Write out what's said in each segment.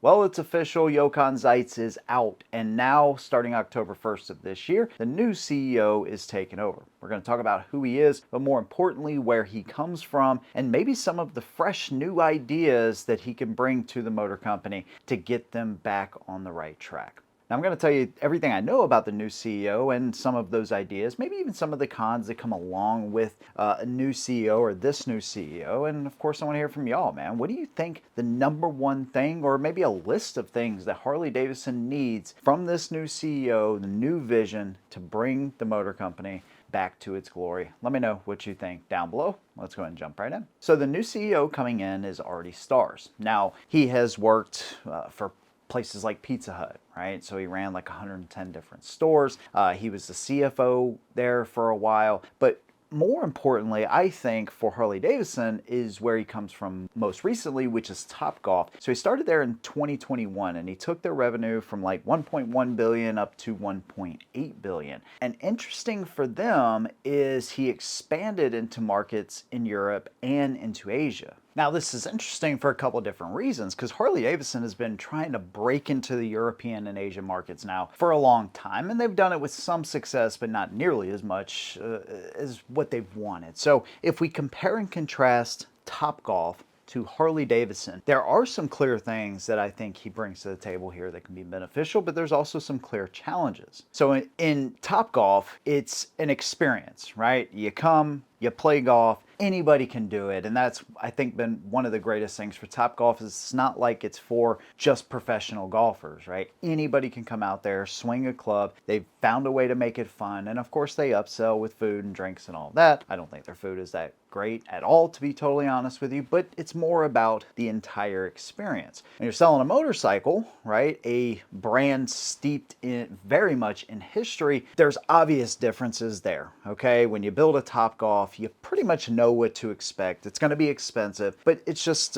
Well, it's official. Jochein Zeitz is out. And now, starting October 1st of this year, the new CEO is taking over. We're going to talk about who he is, but more importantly, where he comes from, and maybe some of the fresh new ideas that he can bring to the motor company to get them back on the right track. Now, I'm going to tell you everything I know about the new CEO and some of those ideas, maybe even some of the cons that come along with a new CEO or this new CEO. And of course, I want to hear from y'all, man. What do you think the number one thing, or maybe a list of things that Harley Davidson needs from this new CEO, the new vision to bring the motor company back to its glory? Let me know what you think down below. Let's go ahead and jump right in. So the new CEO coming in is Artie Starrs. Now, he has worked for places like Pizza Hut, right? So he ran like 110 different stores. He was the CFO there for a while, but more importantly, I think for Harley Davidson is where he comes from most recently, which is Topgolf. So he started there in 2021 and he took their revenue from like 1.1 billion up to 1.8 billion. And interesting for them is he expanded into markets in Europe and into Asia. Now, this is interesting for a couple of different reasons, because Harley Davidson has been trying to break into the European and Asian markets now for a long time, and they've done it with some success, but not nearly as much as what they've wanted. So if we compare and contrast Topgolf to Harley Davidson, there are some clear things that I think he brings to the table here that can be beneficial, but there's also some clear challenges. So in Topgolf, it's an experience, right? You come, you play golf, anybody can do it. And that's, I think, been one of the greatest things for Topgolf is it's not like it's for just professional golfers, right? Anybody can come out there, swing a club. They've found a way to make it fun. And of course, they upsell with food and drinks and all that. I don't think their food is that great at all, to be totally honest with you, but it's more about the entire experience. And you're selling a motorcycle, right? A brand steeped in very much in history. There's obvious differences there, okay? When you build a Topgolf, you pretty much know what to expect. It's going to be expensive, but it's just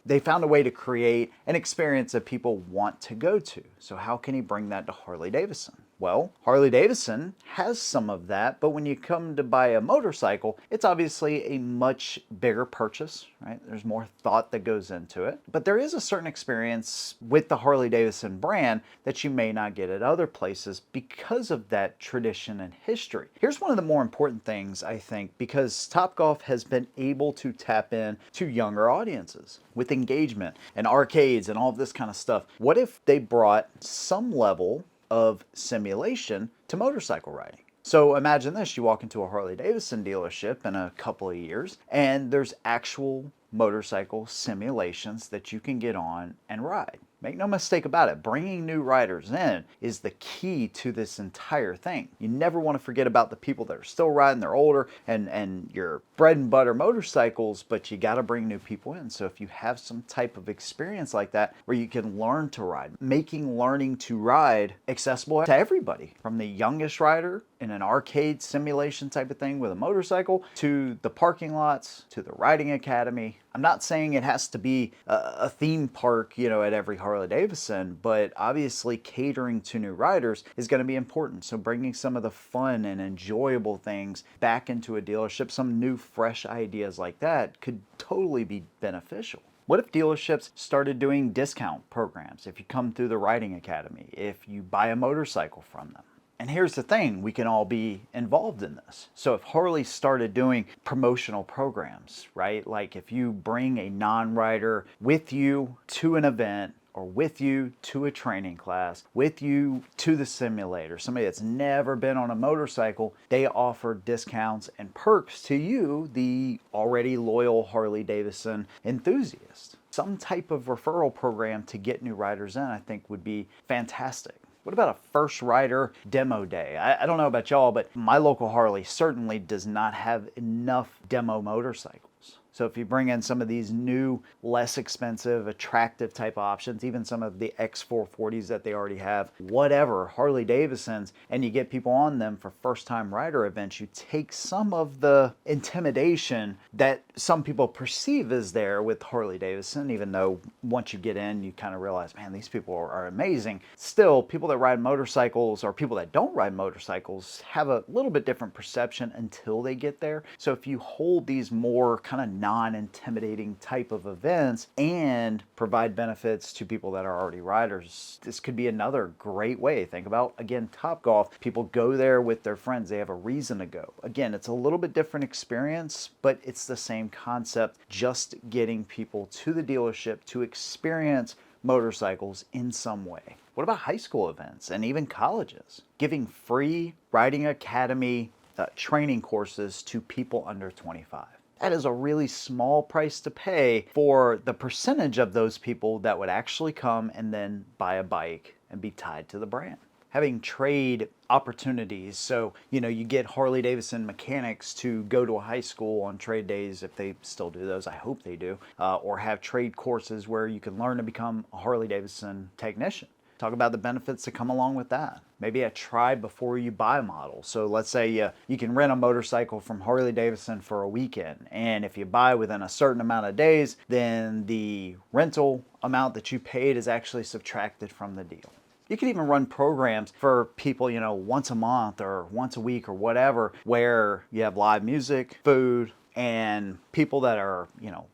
they found a way to create an experience that people want to go to. So how can he bring that to Harley Davidson? Well, Harley Davidson has some of that, but when you come to buy a motorcycle, it's obviously a much bigger purchase, right? There's more thought that goes into it, but there is a certain experience with the Harley Davidson brand that you may not get at other places because of that tradition and history. Here's one of the more important things, I think, because Topgolf has been able to tap in to younger audiences with engagement and arcades and all of this kind of stuff. What if they brought some level of simulation to motorcycle riding? So imagine this, you walk into a Harley Davidson dealership in a couple of years and there's actual motorcycle simulations that you can get on and ride. Make no mistake about it, bringing new riders in is the key to this entire thing. You never want to forget about the people that are still riding, they're older, and your bread and butter motorcycles, but you got to bring new people in. So if you have some type of experience like that where you can learn to ride, making learning to ride accessible to everybody, from the youngest rider in an arcade simulation type of thing with a motorcycle, to the parking lots, to the riding academy. I'm not saying it has to be a theme park, you know, at every Harley Davidson, but obviously catering to new riders is going to be important. So bringing some of the fun and enjoyable things back into a dealership, some new fresh ideas like that could totally be beneficial. What if dealerships started doing discount programs if you come through the riding academy, if you buy a motorcycle from them? And here's the thing, we can all be involved in this. So if Harley started doing promotional programs, right? Like if you bring a non-rider with you to an event, or with you to a training class, with you to the simulator, somebody that's never been on a motorcycle, they offer discounts and perks to you, the already loyal Harley Davidson enthusiast. Some type of referral program to get new riders in, I think, would be fantastic. What about a first rider demo day? I don't know about y'all, but my local Harley certainly does not have enough demo motorcycles. So if you bring in some of these new, less expensive, attractive type options, even some of the X440s that they already have, whatever, Harley Davidsons, and you get people on them for first-time rider events, you take some of the intimidation that some people perceive is there with Harley Davidson, even though once you get in, you kind of realize, man, these people are amazing. Still, people that ride motorcycles or people that don't ride motorcycles have a little bit different perception until they get there. So if you hold these more kind of non-intimidating type of events and provide benefits to people that are already riders. This could be another great way. Think about, again, Topgolf. People go there with their friends. They have a reason to go. Again, it's a little bit different experience, but it's the same concept, just getting people to the dealership to experience motorcycles in some way. What about high school events and even colleges? Giving free riding academy training courses to people under 25. That is a really small price to pay for the percentage of those people that would actually come and then buy a bike and be tied to the brand. Having trade opportunities, so you get Harley Davidson mechanics to go to a high school on trade days, if they still do those. I hope they do. Or have trade courses where you can learn to become a Harley Davidson technician. Talk about the benefits that come along with that. Maybe a try before you buy a model. So let's say you can rent a motorcycle from Harley Davidson for a weekend, and if you buy within a certain amount of days, then the rental amount that you paid is actually subtracted from the deal. You can even run programs for people, once a month or once a week or whatever, where you have live music, food, and people that are,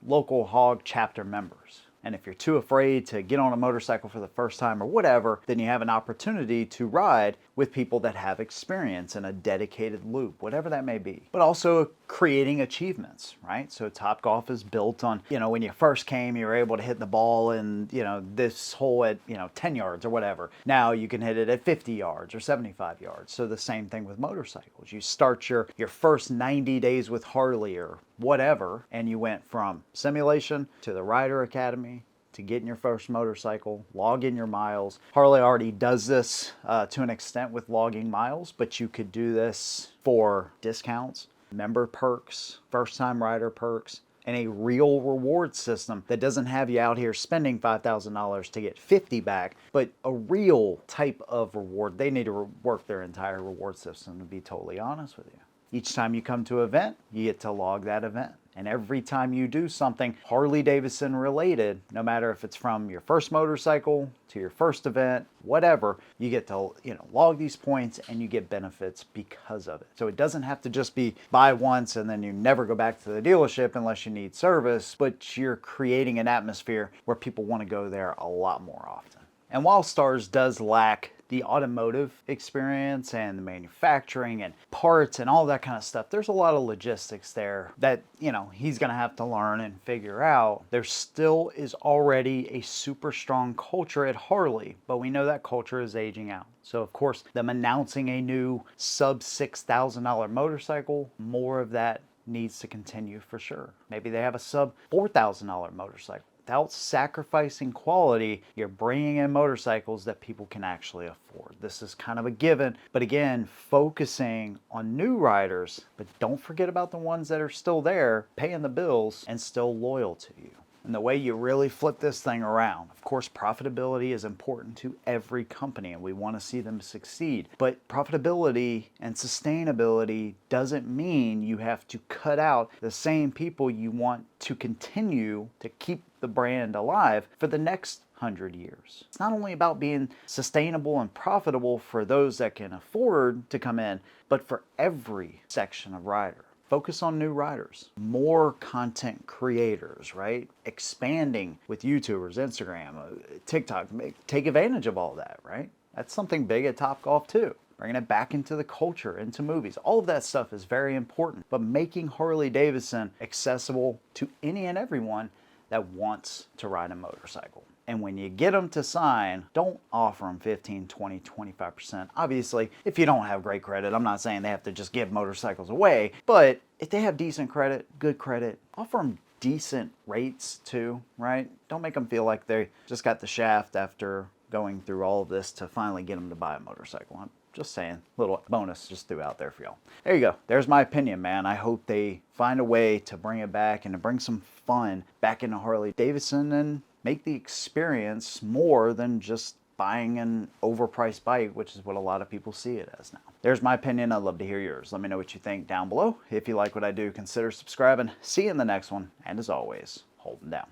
local hog chapter members. And if you're too afraid to get on a motorcycle for the first time or whatever, then you have an opportunity to ride with people that have experience in a dedicated loop, whatever that may be. But also creating achievements, right? So Topgolf is built on, when you first came, you were able to hit the ball in, this hole at, 10 yards or whatever. Now you can hit it at 50 yards or 75 yards. So the same thing with motorcycles. You start your first 90 days with Harley or whatever, and you went from simulation to the Rider Academy to getting your first motorcycle, log in your miles. Harley already does this to an extent with logging miles, but you could do this for discounts, member perks, first-time rider perks, and a real reward system that doesn't have you out here spending $5,000 to get 50 back, but a real type of reward. They need to work their entire reward system, to be totally honest with you. Each time you come to an event, you get to log that event. And every time you do something Harley Davidson related, no matter if it's from your first motorcycle to your first event, whatever, you get to log these points and you get benefits because of it. So it doesn't have to just be buy once and then you never go back to the dealership unless you need service, but you're creating an atmosphere where people want to go there a lot more often. And while Stars does lack the automotive experience and the manufacturing and parts and all that kind of stuff, there's a lot of logistics there that, he's going to have to learn and figure out. There still is already a super strong culture at Harley, but we know that culture is aging out. So of course, them announcing a new sub $6,000 motorcycle, more of that needs to continue for sure. Maybe they have a sub $4,000 motorcycle. Without sacrificing quality, you're bringing in motorcycles that people can actually afford. This is kind of a given, but again, focusing on new riders, but don't forget about the ones that are still there, paying the bills and still loyal to you. And the way you really flip this thing around, of course, profitability is important to every company and we want to see them succeed. But profitability and sustainability doesn't mean you have to cut out the same people you want to continue to keep the brand alive for the next 100 years. It's not only about being sustainable and profitable for those that can afford to come in, but for every section of rider. Focus on new riders, more content creators, right? Expanding with YouTubers, Instagram, TikTok, take advantage of all that, right? That's something big at Topgolf too. Bringing it back into the culture, into movies. All of that stuff is very important, but making Harley Davidson accessible to any and everyone that wants to ride a motorcycle. And when you get them to sign, don't offer them 15, 20, 25%. Obviously, if you don't have great credit, I'm not saying they have to just give motorcycles away, but if they have decent credit, good credit, offer them decent rates too, right? Don't make them feel like they just got the shaft after going through all of this to finally get them to buy a motorcycle. I'm just saying, little bonus just threw out there for y'all. There you go. There's my opinion, man. I hope they find a way to bring it back and to bring some fun back into Harley Davidson and make the experience more than just buying an overpriced bike, which is what a lot of people see it as now. There's my opinion. I'd love to hear yours. Let me know what you think down below. If you like what I do, consider subscribing. See you in the next one. And as always, hold them down.